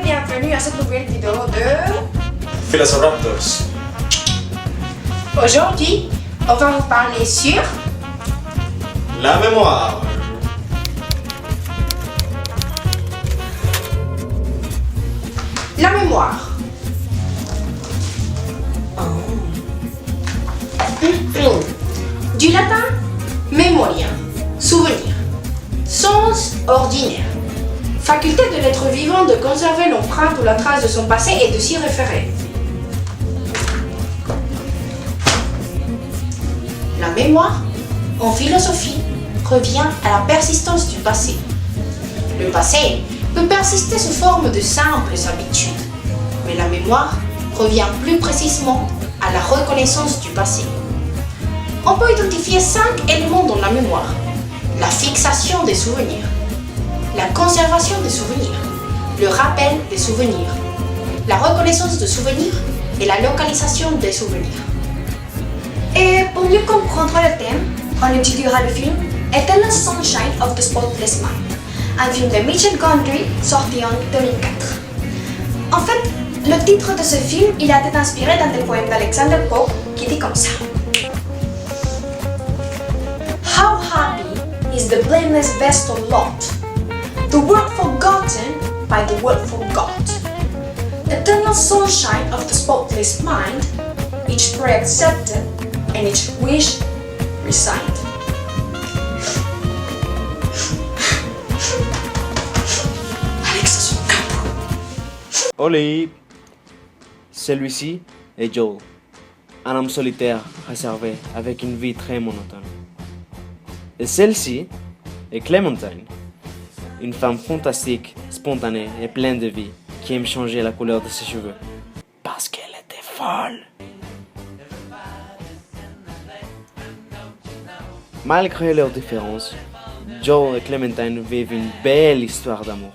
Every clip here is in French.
bienvenue à cette nouvelle vidéo de Philosophraptors. Aujourd'hui, on va vous parler sur La mémoire. la mémoire. Du latin memoria, souvenir. Sens ordinaire. Faculté de l'être vivant de conserver l'empreinte ou la trace de son passé et de s'y référer. La mémoire, en philosophie, revient à la persistance du passé. Le passé peut persister sous forme de simples habitudes, mais la mémoire revient plus précisément à la reconnaissance du passé. On peut identifier 5 éléments dans la mémoire. La fixation des souvenirs, la conservation des souvenirs, le rappel des souvenirs, la reconnaissance de souvenirs et la localisation des souvenirs. Et pour mieux comprendre le thème, on étudiera le film Eternal Sunshine of the Spotless Mind, un film de Michel Gondry sorti en 2004. En fait, le titre de ce film il a été inspiré d'un des poèmes d'Alexander Pope qui dit comme ça. How happy is the blameless vestal lot, the world forgotten by the world forgot. Eternal sunshine of the spotless mind, each prayer accepted and each wish resigned. Alexa Sucampo. Oli. Celui-ci est Joel, un homme solitaire, réservé, avec une vie très monotone. Et celle-ci est Clementine, une femme fantastique, spontanée et pleine de vie, qui aime changer la couleur de ses cheveux. Parce qu'elle était folle. Malgré leurs différences, Joel et Clementine vivent une belle histoire d'amour.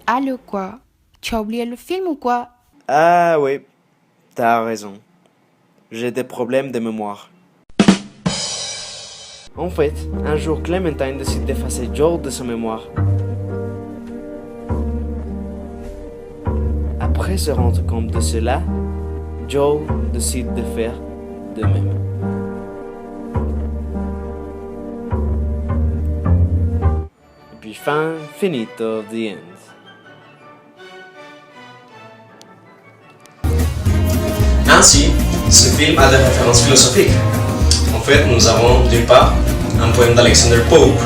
Allô quoi? Tu as oublié le film ou quoi? Ah oui, t'as raison. J'ai des problèmes de mémoire. En fait, un jour Clementine décide d'effacer Joel de sa mémoire. Après se rendre compte de cela, Joel décide de faire de même. Et puis fin, finito, the end. Ainsi, ce film a des références philosophiques. En fait, nous avons d'une part un poème d'Alexander Pope.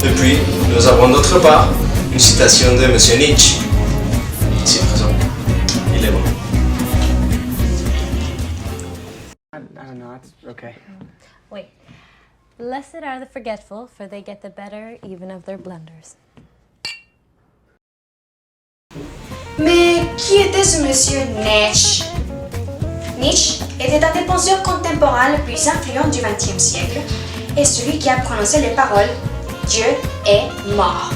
Et puis, nous avons d'autre part une citation de Monsieur Nietzsche. Ici présent. Il est bon. I don't know, that's okay. Wait. Blessed are the forgetful, for they get the better even of their blunders. Mais qui était ce monsieur Nietzsche? Nietzsche était un des penseurs contemporains le plus influent du XXe siècle et celui qui a prononcé les paroles « Dieu est mort ».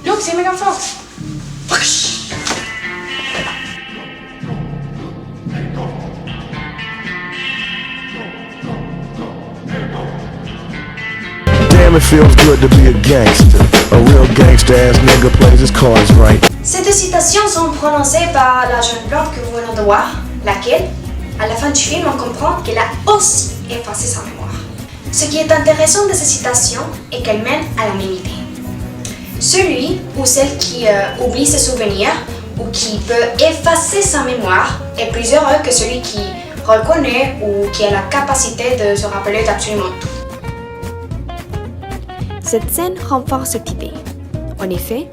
Look, c'est méga fort. Damn, it feels good to be a gangster. A real gangsta-ass nigga plays his cards right. Ces deux citations sont prononcées par la jeune blonde que vous venez de voir, laquelle, à la fin du film, on comprend qu'elle a aussi effacé sa mémoire. Ce qui est intéressant de ces citations est qu'elles mènent à la même idée. Celui ou celle qui oublie ses souvenirs ou qui peut effacer sa mémoire est plus heureux que celui qui reconnaît ou qui a la capacité de se rappeler d'absolument tout. Cette scène renforce cette idée. En effet,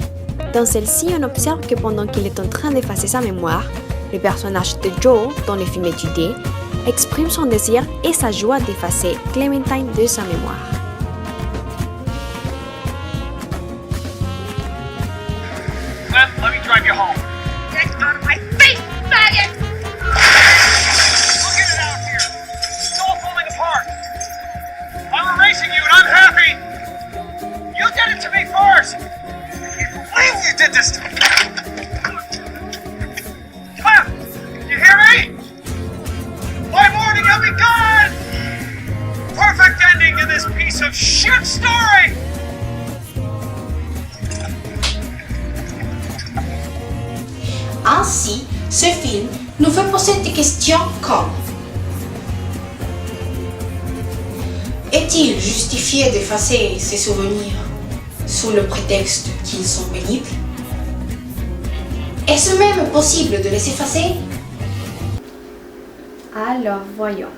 dans celle-ci, on observe que pendant qu'il est en train d'effacer sa mémoire, le personnage de Joel, dans le film étudié, exprime son désir et sa joie d'effacer Clementine de sa mémoire. Let me drive you home. Get out of my face, faggot! Look at it out here. It's all falling apart. I'm erasing you and I'm happy. You did it to me first. I can't believe you did this to me. Clem, you hear me? My morning will be gone. Perfect ending to this piece of shit story. Ainsi, ce film nous fait poser des questions comme: est-il justifié d'effacer ses souvenirs sous le prétexte qu'ils sont pénibles? Est-ce même possible de les effacer? Alors, voyons.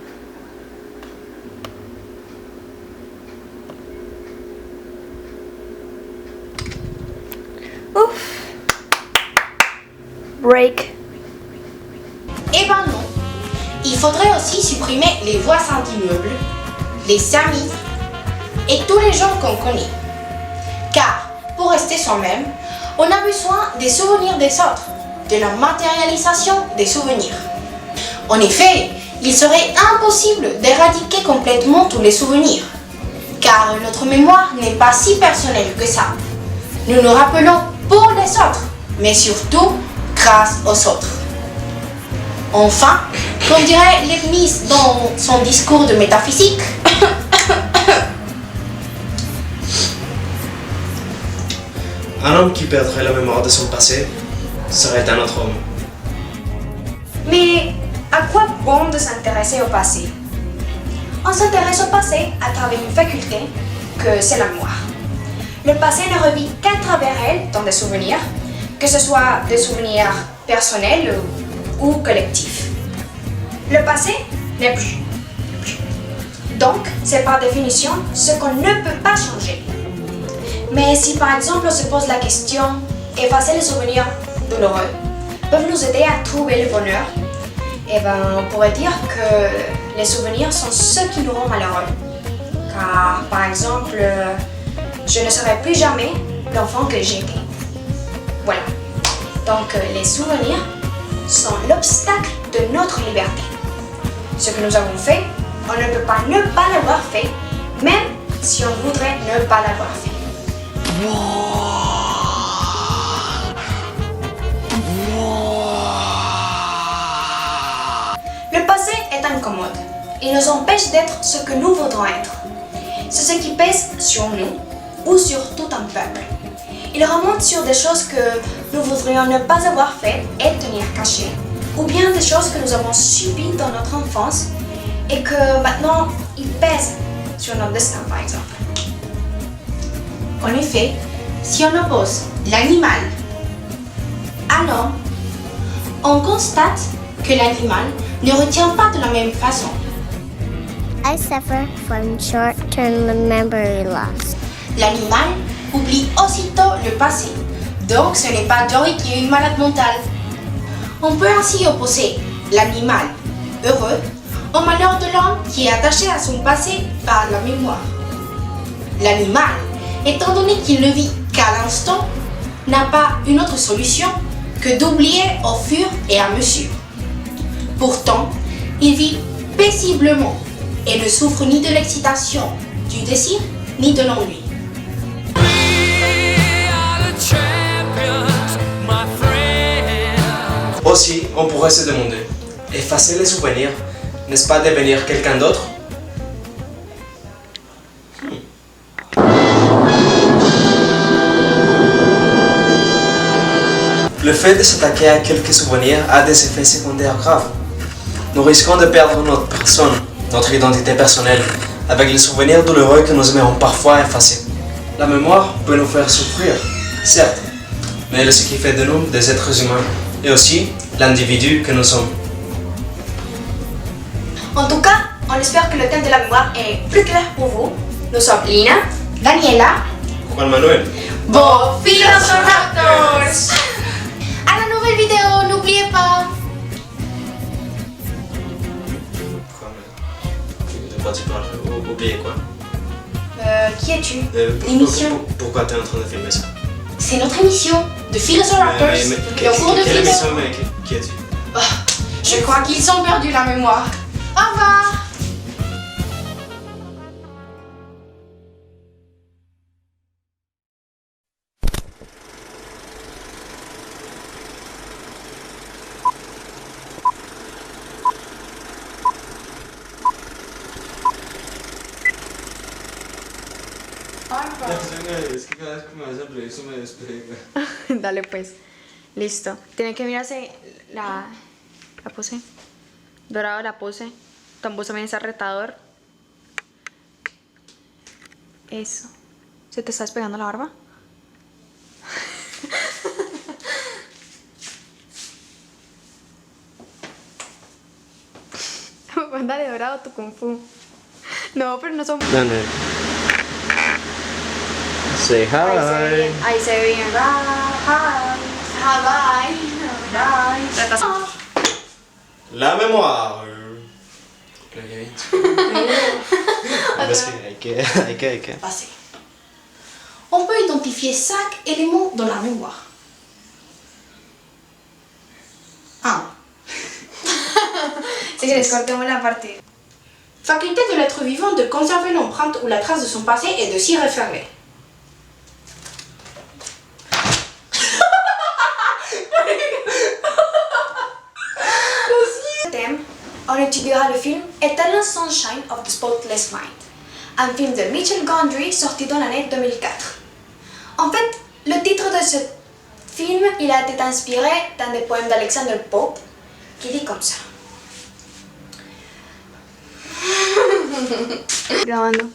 Ouf! Break. Eh ben non. Il faudrait aussi supprimer les voisins d'immeubles, les amis et tous les gens qu'on connaît. Car, pour rester soi-même, on a besoin des souvenirs des autres, de la matérialisation des souvenirs. En effet, il serait impossible d'éradiquer complètement tous les souvenirs, car notre mémoire n'est pas si personnelle que ça. Nous nous rappelons pour les autres, mais surtout grâce aux autres. Enfin, comme dirait Leibniz dans son discours de métaphysique, un homme qui perdrait la mémoire de son passé serait un autre homme. Mais à quoi bon de s'intéresser au passé? On s'intéresse au passé à travers une faculté que c'est la mémoire. Le passé ne revit qu'à travers elle dans des souvenirs, que ce soit des souvenirs personnels ou collectifs. Le passé n'est plus. Donc, c'est par définition ce qu'on ne peut pas changer. Mais si par exemple on se pose la question, effacer les souvenirs douloureux peuvent nous aider à trouver le bonheur, eh ben, on pourrait dire que les souvenirs sont ceux qui nous rendent malheureux. Car par exemple, je ne serai plus jamais l'enfant que j'étais. Voilà. Donc les souvenirs sont l'obstacle de notre liberté. Ce que nous avons fait, on ne peut pas ne pas l'avoir fait, même si on voudrait ne pas l'avoir fait. Le passé est incommode. Il nous empêche d'être ce que nous voudrons être. C'est ce qui pèse sur nous ou sur tout un peuple. Il remonte sur des choses que nous voudrions ne pas avoir faites et tenir cachées, ou bien des choses que nous avons subies dans notre enfance et que maintenant ils pèsent sur notre destin, par exemple. en effet, si on oppose l'animal à l'homme, on constate que l'animal ne retient pas de la même façon. I suffer from short-term memory loss. L'animal oublie aussitôt le passé, donc ce n'est pas Joey qui est une malade mentale. On peut ainsi opposer l'animal heureux au malheur de l'homme qui est attaché à son passé par la mémoire. L'animal, étant donné qu'il ne vit qu'à l'instant, n'a pas une autre solution que d'oublier au fur et à mesure. Pourtant, il vit paisiblement et ne souffre ni de l'excitation, du désir, ni de l'ennui. Aussi, on pourrait se demander, effacer les souvenirs, n'est-ce pas devenir quelqu'un d'autre? Le fait de s'attaquer à quelques souvenirs a des effets secondaires graves. Nous risquons de perdre notre personne, notre identité personnelle, avec les souvenirs douloureux que nous aimerions parfois effacer. La mémoire peut nous faire souffrir, certes, mais elle est ce qui fait de nous des êtres humains, et aussi l'individu que nous sommes. En tout cas, on espère que le thème de la mémoire est plus clair pour vous. Nous sommes Lina, Daniela, Juan Manuel. vos Velociraptors. À la nouvelle vidéo, n'oubliez pas. De quoi tu parles? Oubliez quoi? Qui es-tu? L'émission. Pourquoi t'es en train de filmer ça? C'est notre émission de Velociraptors. Et au cours de Quelle vidéo, émission, mec? Qui es-tu? je crois qu'ils ont perdu la mémoire. Au revoir. Es que cada vez que me vas a reír eso me despega. Dale pues. Listo. Tienen que mirarse la pose. Dorado la pose. Tu pose también está retador. Eso. ¿Se te está despegando la barba? Dale, Dorado, tu kung fu. No, pero no son... Dale. Say hi. Ahí se ve bien. Bye. Bye. La mémoire. Parce que Passé. On peut identifier 5 éléments dans la mémoire. 1. Si quieres, cortemos la parte. Faculté de l'être vivant de conserver l'empreinte ou la trace de son passé et de s'y référer. Thème, on étudiera le film Eternal Sunshine of the Spotless Mind, un film de Michel Gondry sorti dans l'année 2004. En fait, le titre de ce film, il a été inspiré d'un des poèmes d'Alexander Pope qui dit comme ça. Grabando.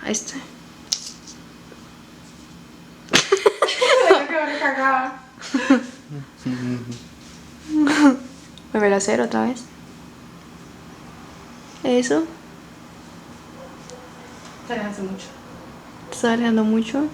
Ahí está. Volver a hacer otra vez. Eso. Te hace mucho. Te está alejando mucho.